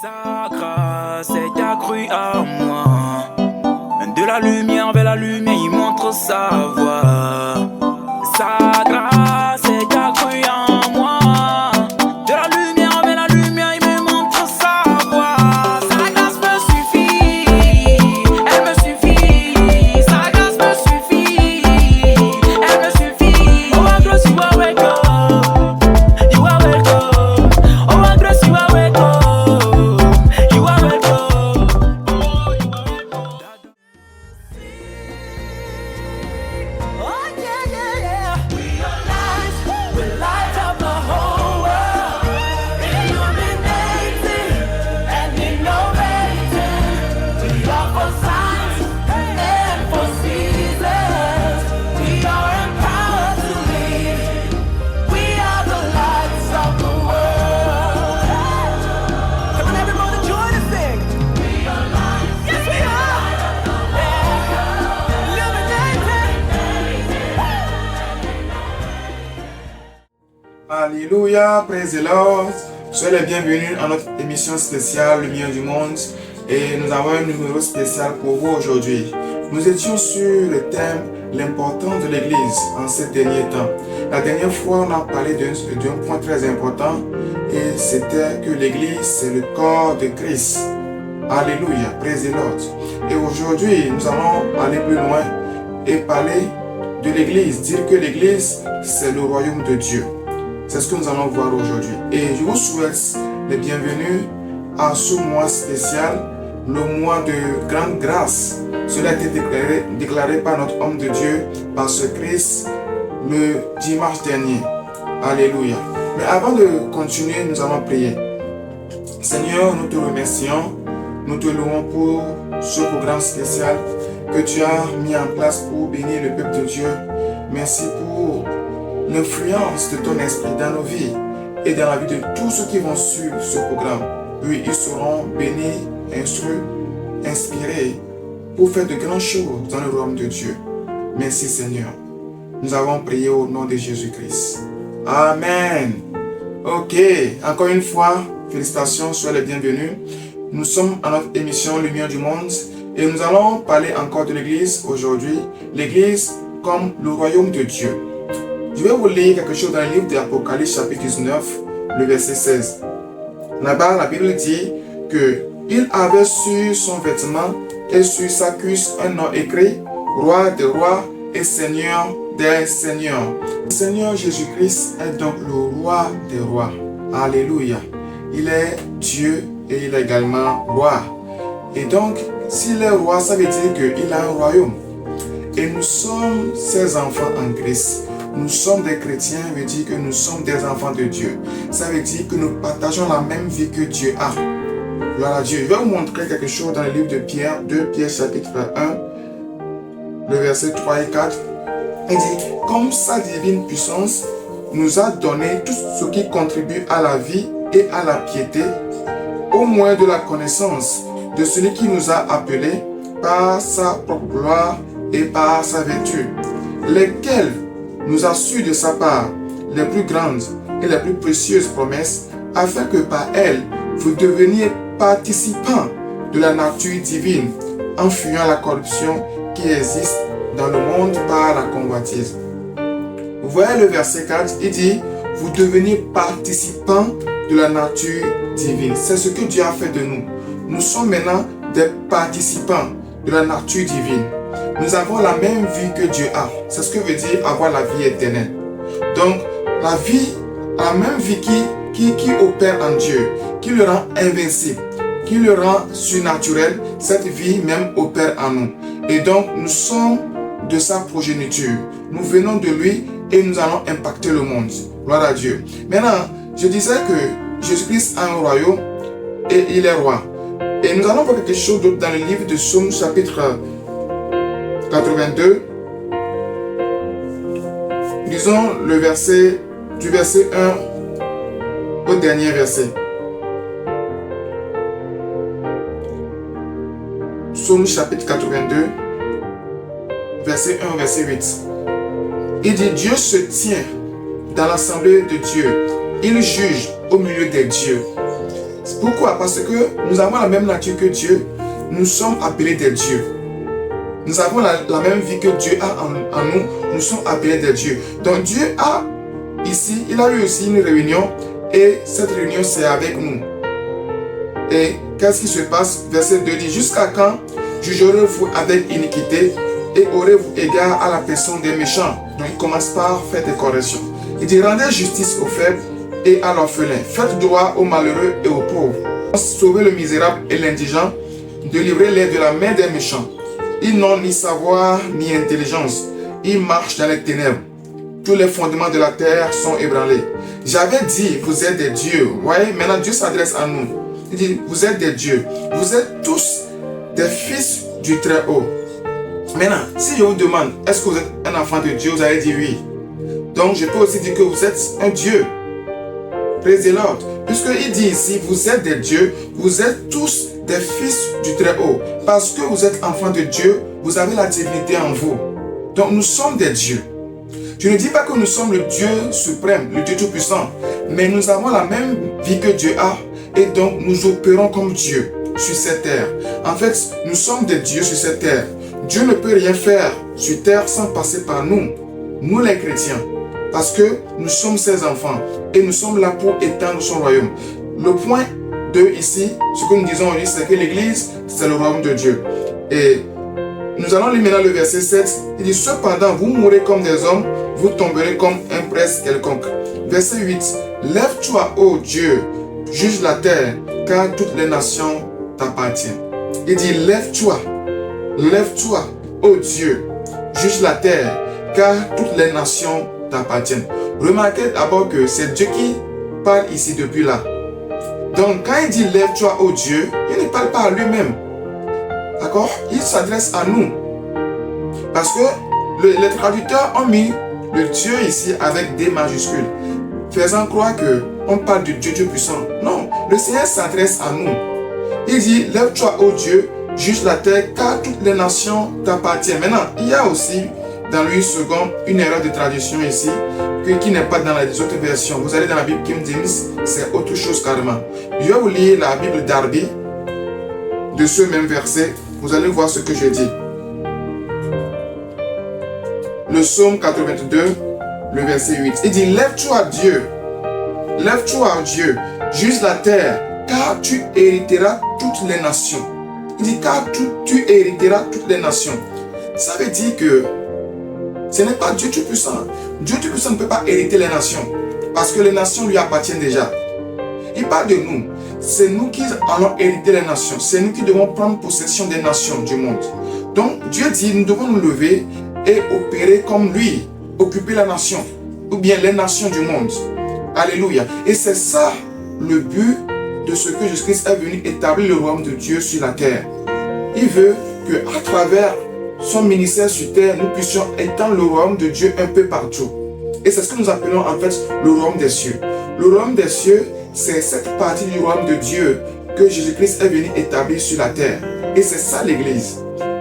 Sa grâce est accrue à moi. De la lumière vers la lumière, il montre sa voie. Sa grâce est accrue en moi. De la lumière vers la lumière, il me montre sa voie. Sa grâce me suffit, elle me suffit. Sa grâce me suffit, elle me suffit. Oh my grace, you are welcome. You are welcome. Oh my grace, you are welcome. You are welcome. Oh, you are welcome. Oh yeah, yeah, yeah. We are lights, we light up the whole world, illuminating and innovating. We are for signs and for seasons. We are empowered to lead. We are the lights of the world. Come on, everyone, join us sing. We are lights. Yes, we are. Yeah. Illuminating. Alléluia, praise the Lord. Soyez les bienvenus à notre émission spéciale Lumière du Monde et nous avons un numéro spécial pour vous aujourd'hui. Nous étions sur le thème l'importance de l'Église en ces derniers temps. La dernière fois, on a parlé d'un point très important et c'était que l'Église c'est le corps de Christ. Alléluia, praise the Lord. Et aujourd'hui, nous allons aller plus loin et parler de l'Église, dire que l'Église c'est le royaume de Dieu. C'est ce que nous allons voir aujourd'hui. Et je vous souhaite les bienvenus à ce mois spécial, le mois de grande grâce. Cela a été déclaré par notre homme de Dieu, par ce Christ, le dimanche dernier. Alléluia. Mais avant de continuer, nous allons prier. Seigneur, nous te remercions. Nous te louons pour ce programme spécial que tu as mis en place pour bénir le peuple de Dieu. Merci pour l'influence de ton esprit dans nos vies et dans la vie de tous ceux qui vont suivre ce programme. Oui, ils seront bénis, instruits, inspirés pour faire de grandes choses dans le royaume de Dieu. Merci Seigneur. Nous avons prié au nom de Jésus-Christ. Amen. Ok, encore une fois, félicitations, soyez les bienvenus. Nous sommes à notre émission Lumière du Monde et nous allons parler encore de l'Église aujourd'hui. L'Église comme le royaume de Dieu. Je vais vous lire quelque chose dans le livre de l'Apocalypse chapitre 19, le verset 16. Là-bas, la Bible dit que il avait sur son vêtement et sur sa cuisse un nom écrit « Roi des rois et Seigneur des seigneurs ». Le Seigneur Jésus-Christ est donc le roi des rois. Alléluia. Il est Dieu et il est également roi. Et donc, s'il est roi, ça veut dire qu'il a un royaume. Et nous sommes ses enfants en Christ. Nous sommes des chrétiens, veut dire que nous sommes des enfants de Dieu. Ça veut dire que nous partageons la même vie que Dieu a. Gloire à Dieu. Je vais vous montrer quelque chose dans le livre de Pierre, 2 Pierre chapitre 1, le verset 3 et 4. Il dit, comme sa divine puissance nous a donné tout ce qui contribue à la vie et à la piété, au moins de la connaissance de celui qui nous a appelés par sa propre gloire et par sa vertu, lesquels nous a su de sa part les plus grandes et les plus précieuses promesses, afin que par elles, vous deveniez participants de la nature divine, en fuyant la corruption qui existe dans le monde par la convoitise. Vous voyez le verset 4, il dit, vous devenez participants de la nature divine. C'est ce que Dieu a fait de nous. Nous sommes maintenant des participants de la nature divine. Nous avons la même vie que Dieu a. C'est ce que veut dire avoir la vie éternelle. Donc, la même vie qui opère en Dieu, qui le rend invincible, qui le rend surnaturel, cette vie même opère en nous. Et donc, nous sommes de sa progéniture. Nous venons de lui et nous allons impacter le monde. Gloire à Dieu. Maintenant, je disais que Jésus-Christ a un royaume et il est roi. Et nous allons voir quelque chose d'autre dans le livre de Psaume chapitre 82. Lisons le verset, du verset 1 au dernier verset. Psaume chapitre 82, verset 1 au verset 8. Il dit, Dieu se tient dans l'assemblée de Dieu. Il juge au milieu des dieux. Pourquoi? Parce que nous avons la même nature que Dieu. Nous sommes appelés des dieux. Nous avons la même vie que Dieu a en nous. Nous sommes appelés des dieux. Donc Dieu a ici, il a eu aussi une réunion. Et cette réunion, c'est avec nous. Et qu'est-ce qui se passe? Verset 2 dit, jusqu'à quand jugerez-vous avec iniquité et aurez-vous égard à la personne des méchants? Donc il commence par faire des corrections. Il dit, rendez justice aux faibles et à l'orphelin. Faites droit aux malheureux et aux pauvres. Sauvez le misérable et l'indigent. Délivrez-les de la main des méchants. Ils n'ont ni savoir ni intelligence. Ils marchent dans les ténèbres. Tous les fondements de la terre sont ébranlés. J'avais dit, vous êtes des dieux. Vous voyez, maintenant Dieu s'adresse à nous. Il dit, vous êtes des dieux. Vous êtes tous des fils du Très-Haut. Maintenant, si je vous demande, est-ce que vous êtes un enfant de Dieu? Vous allez dire oui. Donc, je peux aussi dire que vous êtes un Dieu. Praise the Lord. Puisqu'il dit ici, vous êtes des dieux. Vous êtes tous des fils du Très-Haut. Parce que vous êtes enfants de Dieu, vous avez la divinité en vous. Donc, nous sommes des dieux. Je ne dis pas que nous sommes le Dieu suprême, le Dieu tout-puissant, mais nous avons la même vie que Dieu a et donc nous opérons comme Dieu sur cette terre. En fait, nous sommes des dieux sur cette terre. Dieu ne peut rien faire sur terre sans passer par nous, nous les chrétiens, parce que nous sommes ses enfants et nous sommes là pour étendre son royaume. Le point 2 ici, ce que nous disons aujourd'hui, c'est que l'Église, c'est le royaume de Dieu. Et nous allons lire maintenant le verset 7. Il dit, cependant, vous mourrez comme des hommes, vous tomberez comme un prince quelconque. Verset 8. Lève-toi, ô Dieu, juge la terre, car toutes les nations t'appartiennent. Il dit, lève-toi, ô Dieu, juge la terre, car toutes les nations t'appartiennent. Remarquez d'abord que c'est Dieu qui parle ici depuis là. Donc, quand il dit lève-toi, ô Dieu, il ne parle pas à lui-même. D'accord? Il s'adresse à nous. Parce que les traducteurs ont mis le Dieu ici avec des majuscules, faisant croire qu'on parle de Dieu puissant. Non, le Seigneur s'adresse à nous. Il dit, lève-toi, ô Dieu, juge la terre, car toutes les nations t'appartiennent. Maintenant, il y a aussi dans Louis II une erreur de traduction ici, qui n'est pas dans les autres versions. Vous allez dans la Bible King James, c'est autre chose carrément. Je vais vous lire la Bible Darby, de ce même verset. Vous allez voir ce que je dis. Le psaume 82, le verset 8. Il dit, lève-toi Dieu, juge la terre, car tu hériteras toutes les nations. Il dit, car tu hériteras toutes les nations. Ça veut dire que ce n'est pas Dieu Tout-Puissant. Dieu Tout-Puissant ne peut pas hériter les nations, parce que les nations lui appartiennent déjà. Il parle de nous. C'est nous qui allons hériter les nations. C'est nous qui devons prendre possession des nations du monde. Donc, Dieu dit, nous devons nous lever et opérer comme lui, occuper la nation, ou bien les nations du monde. Alléluia. Et c'est ça le but de ce que Jésus-Christ est venu établir le royaume de Dieu sur la terre. Il veut qu'à travers son ministère sur terre, nous puissions étendre le royaume de Dieu un peu partout. Et c'est ce que nous appelons en fait le royaume des cieux. Le royaume des cieux, c'est cette partie du royaume de Dieu que Jésus-Christ est venu établir sur la terre. Et c'est ça l'Église.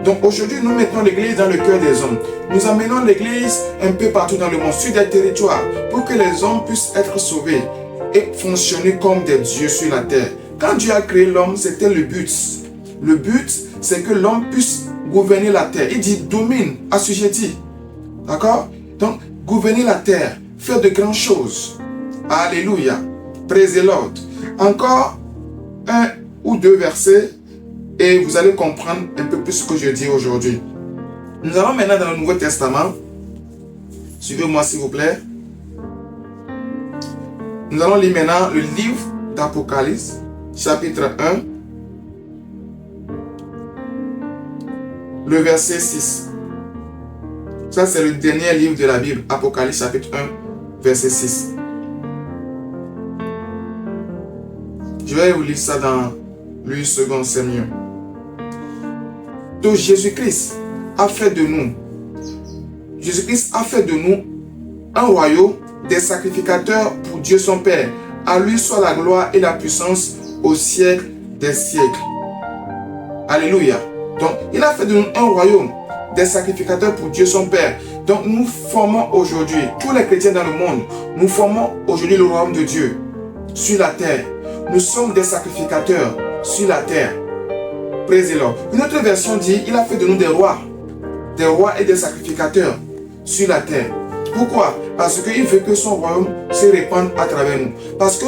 Donc aujourd'hui, nous mettons l'Église dans le cœur des hommes. Nous amenons l'Église un peu partout dans le monde, sur des territoires, pour que les hommes puissent être sauvés et fonctionner comme des dieux sur la terre. Quand Dieu a créé l'homme, c'était le but. Le but, c'est que l'homme puisse gouverner la terre. Il dit domine, assujetti. D'accord? Donc, gouverner la terre, faire de grandes choses. Alléluia. Praise the Lord. Encore un ou deux versets et vous allez comprendre un peu plus ce que je dis aujourd'hui. Nous allons maintenant dans le Nouveau Testament. Suivez-moi s'il vous plaît. Nous allons lire maintenant le livre d'Apocalypse, chapitre 1, le verset 6. Ça, c'est le dernier livre de la Bible, Apocalypse, chapitre 1, verset 6. Je vais vous lire ça dans Louis II, c'est mieux. Donc, Jésus-Christ a fait de nous, un royaume, des sacrificateurs pour Dieu son Père. À lui soit la gloire et la puissance au siècle des siècles. Alléluia. Donc, il a fait de nous un royaume, des sacrificateurs pour Dieu son Père. Donc, nous formons aujourd'hui, tous les chrétiens dans le monde, nous formons aujourd'hui le royaume de Dieu sur la terre. nous sommes des sacrificateurs sur la terre. Praise the Lord. Une autre version dit, il a fait de nous des rois et des sacrificateurs sur la terre. Pourquoi? Parce qu'il veut que son royaume se répande à travers nous. Parce que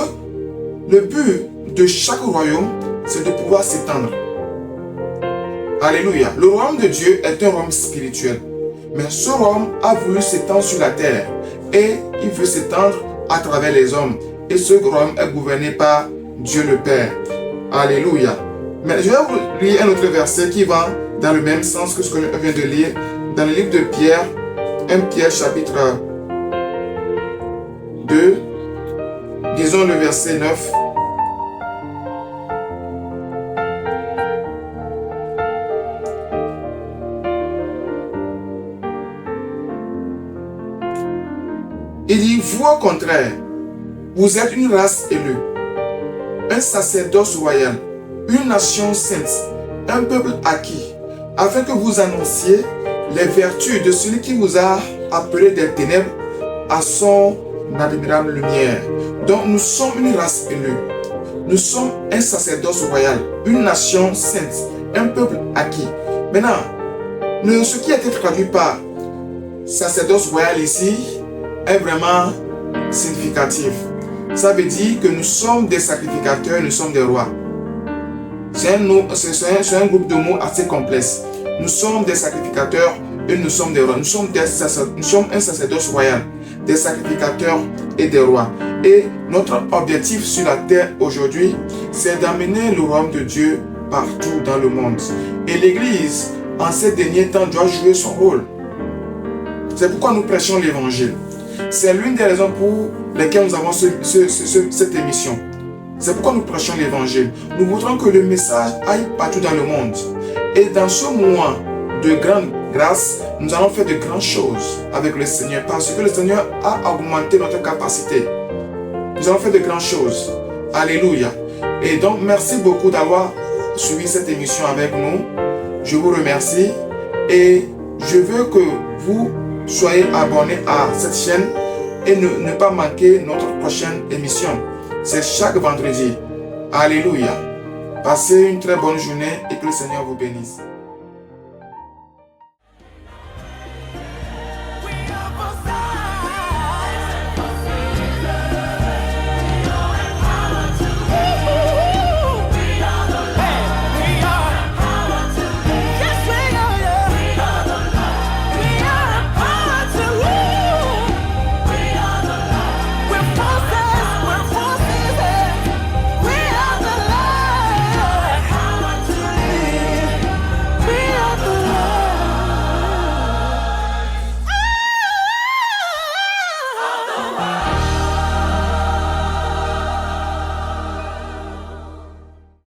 le but de chaque royaume, c'est de pouvoir s'étendre. Alléluia. Le royaume de Dieu est un royaume spirituel. Mais ce royaume a voulu s'étendre sur la terre. Et il veut s'étendre à travers les hommes. Et ce royaume est gouverné par Dieu le Père. Alléluia. Mais je vais vous lire un autre verset qui va dans le même sens que ce que je viens de lire. Dans le livre de Pierre, 1 Pierre chapitre 2, disons le verset 9. Il dit, vous au contraire, vous êtes une race élue, un sacerdoce royal, une nation sainte, un peuple acquis, afin que vous annonciez les vertus de celui qui vous a appelé des ténèbres à son admirable lumière. Donc nous sommes une race élue, nous sommes un sacerdoce royal, une nation sainte, un peuple acquis. Maintenant, ce qui a été traduit par sacerdoce royal ici est vraiment significatif. Ça veut dire que nous sommes des sacrificateurs, nous sommes des rois. C'est un groupe de mots assez complexe. Nous sommes des sacrificateurs et nous sommes des rois. Nous sommes un sacerdoce royal, des sacrificateurs et des rois. Et notre objectif sur la terre aujourd'hui, c'est d'amener le royaume de Dieu partout dans le monde. Et l'Église, en ces derniers temps, doit jouer son rôle. C'est pourquoi nous prêchons l'Évangile. C'est l'une des raisons pour lesquelles nous avons cette émission. C'est pourquoi nous prêchons l'Évangile. Nous voudrons que le message aille partout dans le monde. Et dans ce mois de grande grâce, nous allons faire de grandes choses avec le Seigneur. Parce que le Seigneur a augmenté notre capacité. Nous allons faire de grandes choses. Alléluia. Et donc, merci beaucoup d'avoir suivi cette émission avec nous. Je vous remercie. Et je veux que vous soyez abonnés à cette chaîne et ne pas manquer notre prochaine émission. C'est chaque vendredi. Alléluia. Passez une très bonne journée et que le Seigneur vous bénisse.